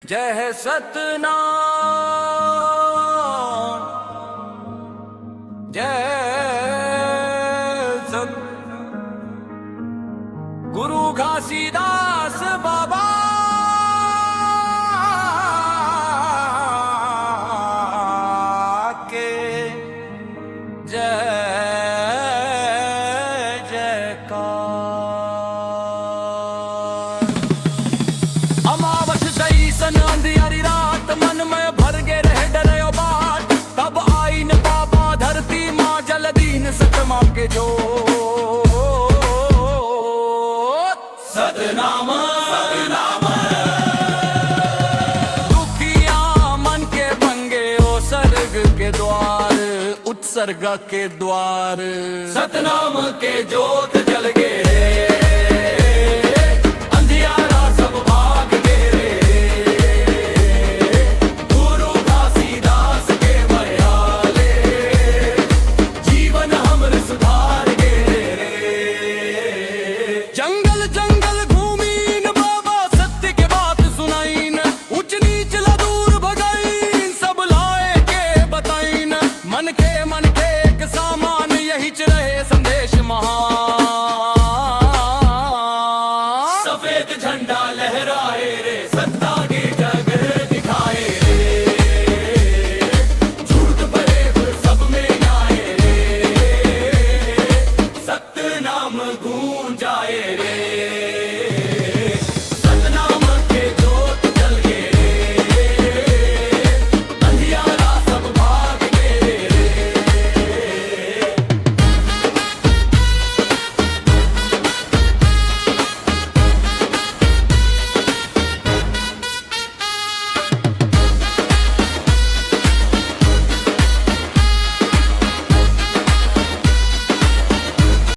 जय है सतनाम, जय सत गुरु घासीदास बाबा के जय जयकार। अमावस सही सन अंधियारी रात, मन में भर के रह डरे बाट। तब आई न बाबा धरती माँ जलदीन सतमा के जो सतनाम सतनाम। दुखिया मन के भंगे ओ सर्ग के द्वार, उत्सर्ग के द्वार। सतनाम के जोत जल गए